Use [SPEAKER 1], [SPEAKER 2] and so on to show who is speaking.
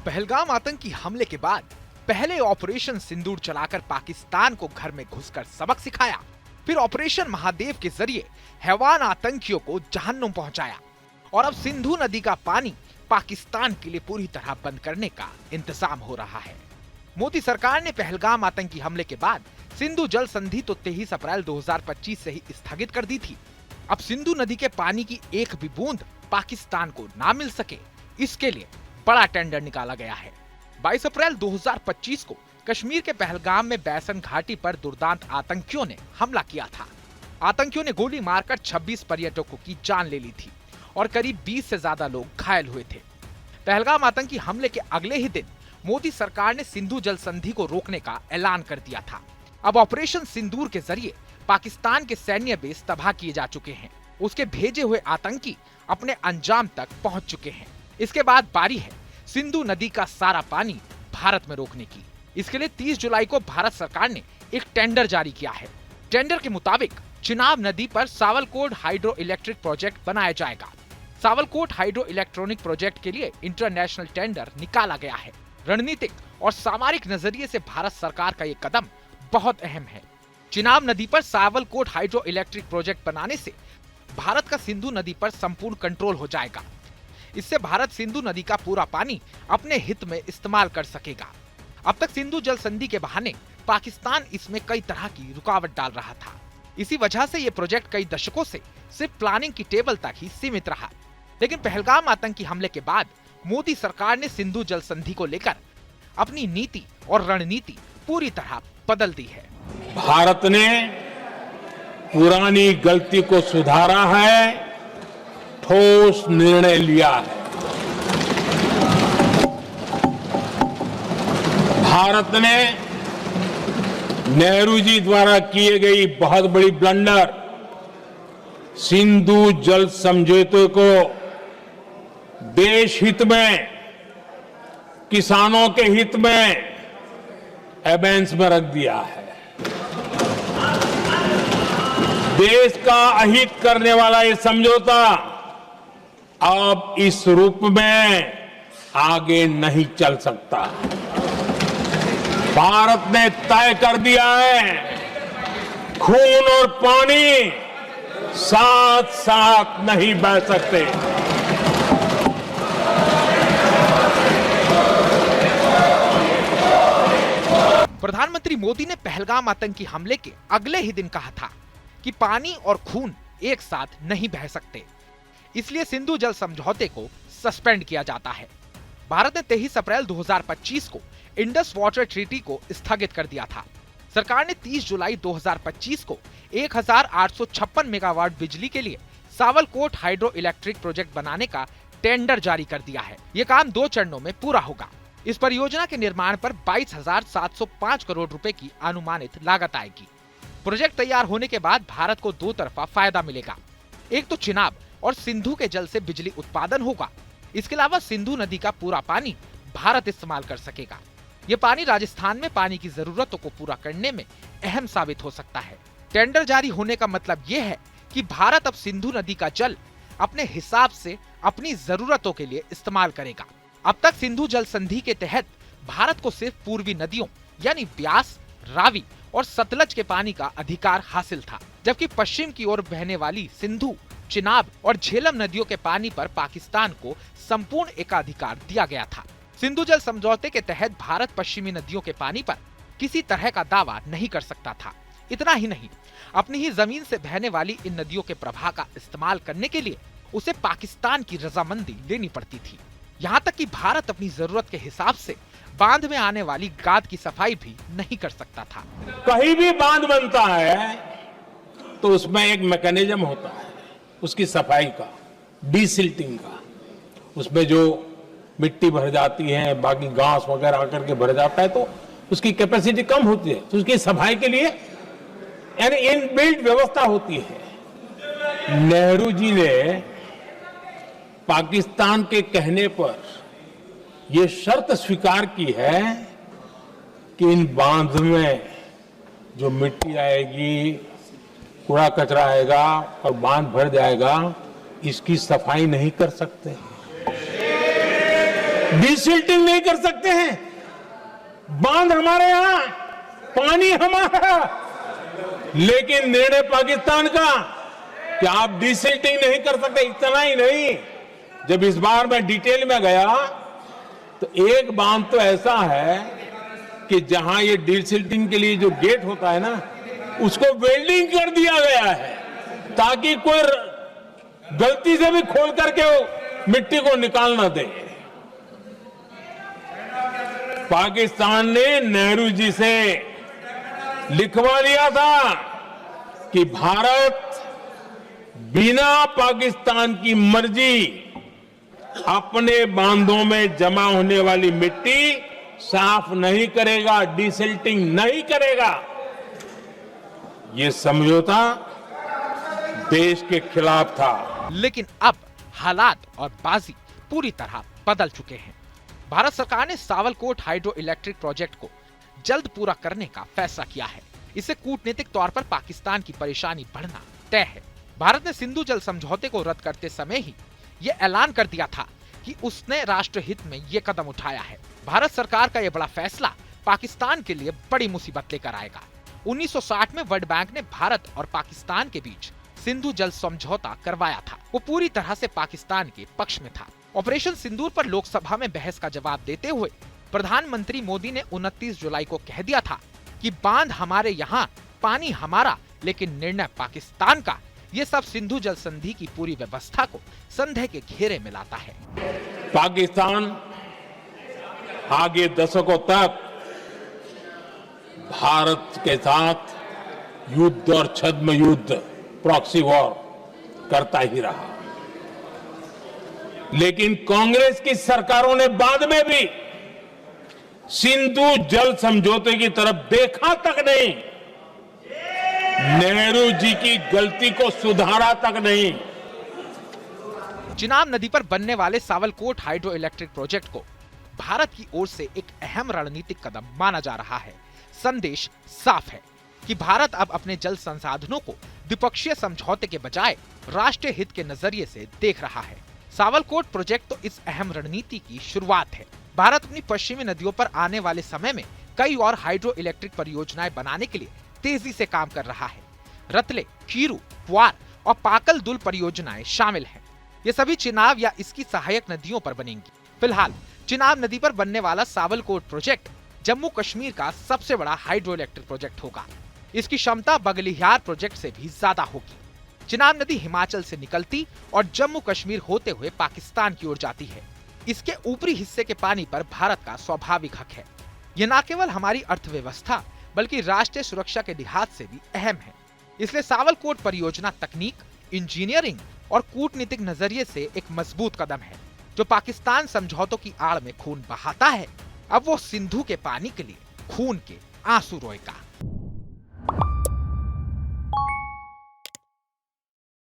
[SPEAKER 1] पहलगाम आतंकी हमले के बाद पहले ऑपरेशन सिंदूर चलाकर पाकिस्तान को घर में घुसकर सबक सिखाया, फिर ऑपरेशन महादेव के जरिए हैवान आतंकियों को जहन्नुम पहुंचाया और अब सिंधु नदी का पानी पाकिस्तान के लिए पूरी तरह बंद करने का इंतजाम हो रहा है। मोदी सरकार ने पहलगाम आतंकी हमले के बाद सिंधु जल संधि तो 23 अप्रैल 2025 से ही स्थगित कर दी थी। अब सिंधु नदी के पानी की एक भी बूंद पाकिस्तान को ना मिल सके, इसके लिए बड़ा टेंडर निकाला गया है। 22 अप्रैल 2025 को कश्मीर के पहलगाम में बैसन घाटी पर दुर्दांत आतंकियों ने हमला किया था। आतंकियों ने गोली मारकर 26 पर्यटकों की जान ले ली थी और करीब 20 से ज्यादा लोग घायल हुए थे। पहलगाम आतंकी हमले के अगले ही दिन मोदी सरकार ने सिंधु जल संधि को रोकने का ऐलान कर दिया था। अब ऑपरेशन सिंदूर के जरिए पाकिस्तान के सैन्य बेस तबाह किए जा चुके हैं। उसके भेजे हुए आतंकी अपने अंजाम तक पहुंच चुके हैं। इसके बाद बारी है सिंधु नदी का सारा पानी भारत में रोकने की। इसके लिए 30 जुलाई को भारत सरकार ने एक टेंडर जारी किया है। टेंडर के मुताबिक चिनाब नदी पर सावलकोट हाइड्रो इलेक्ट्रिक प्रोजेक्ट बनाया जाएगा। सावलकोट हाइड्रो इलेक्ट्रॉनिक प्रोजेक्ट के लिए इंटरनेशनल टेंडर निकाला गया है। रणनीतिक और सामरिक नजरिए से भारत सरकार का ये कदम बहुत अहम है। चिनाब नदी पर सावलकोट हाइड्रो इलेक्ट्रिक प्रोजेक्ट बनाने से भारत का सिंधु नदी पर संपूर्ण कंट्रोल हो जाएगा। इससे भारत सिंधु नदी का पूरा पानी अपने हित में इस्तेमाल कर सकेगा। अब तक सिंधु जल संधि के बहाने पाकिस्तान इसमें कई तरह की रुकावट डाल रहा था। इसी वजह से ये प्रोजेक्ट कई दशकों से सिर्फ प्लानिंग की टेबल तक ही सीमित रहा। लेकिन पहलगाम आतंकी हमले के बाद मोदी सरकार ने सिंधु जल संधि को लेकर अपनी नीति और रणनीति पूरी तरह बदल दी है।
[SPEAKER 2] भारत ने पुरानी गलती को सुधारा है, ठोस निर्णय लिया है। भारत ने नेहरू जी द्वारा किए गई बहुत बड़ी ब्लंडर सिंधु जल समझौते को देश हित में, किसानों के हित में एबेंस में रख दिया है। देश का अहित करने वाला ये समझौता अब इस रूप में आगे नहीं चल सकता। भारत ने तय कर दिया है, खून और पानी साथ साथ नहीं बह सकते।
[SPEAKER 1] प्रधानमंत्री मोदी ने पहलगाम आतंकी हमले के अगले ही दिन कहा था कि पानी और खून एक साथ नहीं बह सकते, इसलिए सिंधु जल समझौते को सस्पेंड किया जाता है। भारत ने 23 अप्रैल 2025 को इंडस वाटर ट्रीटी को स्थगित कर दिया था। सरकार ने 30 जुलाई 2025 को 1856 मेगावाट बिजली के लिए सावलकोट हाइड्रो इलेक्ट्रिक प्रोजेक्ट बनाने का टेंडर जारी कर दिया है। ये काम 2 चरणों में पूरा होगा। इस परियोजना के निर्माण पर 22,705 करोड़ रुपए की अनुमानित लागत आएगी। प्रोजेक्ट तैयार होने के बाद भारत को 2 तरफा फायदा मिलेगा। एक तो चिनाब और सिंधु के जल से बिजली उत्पादन होगा। इसके अलावा सिंधु नदी का पूरा पानी भारत इस्तेमाल कर सकेगा। ये पानी राजस्थान में पानी की जरूरतों को पूरा करने में अहम साबित हो सकता है। टेंडर जारी होने का मतलब ये है कि भारत अब सिंधु नदी का जल अपने हिसाब से अपनी जरूरतों के लिए इस्तेमाल करेगा। अब तक सिंधु जल संधि के तहत भारत को सिर्फ पूर्वी नदियों यानी ब्यास, रावी और सतलज के पानी का अधिकार हासिल था, जबकि पश्चिम की ओर बहने वाली सिंधु, चिनाब और झेलम नदियों के पानी पर पाकिस्तान को संपूर्ण एकाधिकार दिया गया था। सिंधु जल समझौते के तहत भारत पश्चिमी नदियों के पानी पर किसी तरह का दावा नहीं कर सकता था। इतना ही नहीं, अपनी ही जमीन से बहने वाली इन नदियों के प्रवाह का इस्तेमाल करने के लिए उसे पाकिस्तान की रजामंदी लेनी पड़ती थी। यहाँ तक कि भारत अपनी जरूरत के हिसाब से बांध में आने वाली गाद की सफाई भी नहीं कर सकता था।
[SPEAKER 2] कहीं भी बांध बनता है तो उसमें एक मैकेनिज्म होता है उसकी सफाई का, डीसिल्टिंग का। उसमें जो मिट्टी भर जाती है, बाकी घास वगैरह आकर के भर जाता है तो उसकी कैपेसिटी कम होती है, तो उसकी सफाई के लिए यानी इनबिल्ट व्यवस्था होती है। नेहरू जी ने पाकिस्तान के कहने पर यह शर्त स्वीकार की है कि इन बांध में जो मिट्टी आएगी, कूड़ा कचरा आएगा और बांध भर जाएगा, इसकी सफाई नहीं कर सकते। डिसिल्टिंग नहीं कर सकते हैं। बांध हमारे यहां, पानी हमारा, लेकिन निर्णय पाकिस्तान का कि आप डिसिल्टिंग नहीं कर सकते। इतना ही नहीं, जब इस बार मैं डिटेल में गया तो एक बांध तो ऐसा है कि जहां ये डिसिल्टिंग के लिए जो गेट होता है ना, उसको वेल्डिंग कर दिया गया है ताकि कोई गलती से भी खोल करके वो मिट्टी को निकाल ना दे। पाकिस्तान ने नेहरू जी से लिखवा लिया था कि भारत बिना पाकिस्तान की मर्जी अपने बांधों में जमा होने वाली मिट्टी साफ नहीं करेगा, डिसिल्टिंग नहीं करेगा। ये समझौता देश के खिलाफ था।
[SPEAKER 1] लेकिन अब हालात और बाजी पूरी तरह बदल चुके हैं। भारत सरकार ने सावलकोट हाइड्रो इलेक्ट्रिक प्रोजेक्ट को जल्द पूरा करने का फैसला किया है। इससे कूटनीतिक तौर पर पाकिस्तान की परेशानी बढ़ना तय है। भारत ने सिंधु जल समझौते को रद्द करते समय ही ये ऐलान कर दिया था कि उसने राष्ट्रहित में ये कदम उठाया है। भारत सरकार का ये बड़ा फैसला पाकिस्तान के लिए बड़ी मुसीबत लेकर आएगा। 1960 में वर्ल्ड बैंक ने भारत और पाकिस्तान के बीच सिंधु जल समझौता करवाया था। वो पूरी तरह से पाकिस्तान के पक्ष में था। ऑपरेशन सिंदूर पर लोकसभा में बहस का जवाब देते हुए प्रधानमंत्री मोदी ने 29 जुलाई को कह दिया था कि बांध हमारे यहाँ, पानी हमारा, लेकिन निर्णय पाकिस्तान का। ये सब सिंधु जल संधि की पूरी व्यवस्था को संदेह के घेरे में लाता है।
[SPEAKER 2] पाकिस्तान आगे दशकों तक भारत के साथ युद्ध और छद्म युद्ध, प्रॉक्सी वॉर करता ही रहा। लेकिन कांग्रेस की सरकारों ने बाद में भी सिंधु जल समझौते की तरफ देखा तक नहीं, नेहरू जी की गलती को सुधारा तक नहीं।
[SPEAKER 1] चिनाब नदी पर बनने वाले सावलकोट हाइड्रो इलेक्ट्रिक प्रोजेक्ट को भारत की ओर से एक अहम रणनीतिक कदम माना जा रहा है। संदेश साफ है कि भारत अब अपने जल संसाधनों को द्विपक्षीय समझौते के बजाय राष्ट्रीय हित के नजरिए से देख रहा है। सावलकोट प्रोजेक्ट तो इस अहम रणनीति की शुरुआत है। भारत अपनी पश्चिमी नदियों पर आने वाले समय में कई और हाइड्रो इलेक्ट्रिक परियोजनाएं बनाने के लिए तेजी से काम कर रहा है। रतले, खीरू, पुआर और पाकल दुल परियोजनाएं शामिल हैं। ये सभी चिनाब या इसकी सहायक नदियों पर बनेंगी। फिलहाल चिनाब नदी पर बनने वाला सावलकोट प्रोजेक्ट जम्मू कश्मीर का सबसे बड़ा हाइड्रो इलेक्ट्रिक प्रोजेक्ट होगा। इसकी क्षमता बगलिहार प्रोजेक्ट से भी ज्यादा होगी। चिनाब नदी हिमाचल से निकलती और जम्मू कश्मीर होते हुए पाकिस्तान की ओर जाती है। इसके ऊपरी हिस्से के पानी पर भारत का स्वाभाविक हक है। यह न केवल हमारी अर्थव्यवस्था बल्कि राष्ट्रीय सुरक्षा के लिहाज से भी अहम है। इसलिए सावलकोट परियोजना तकनीक, इंजीनियरिंग और कूटनीतिक नजरिए से एक मजबूत कदम है। जो पाकिस्तान समझौतों की आड़ में खून बहाता है, अब वो सिंधु के पानी के लिए खून के आंसू रोएगा।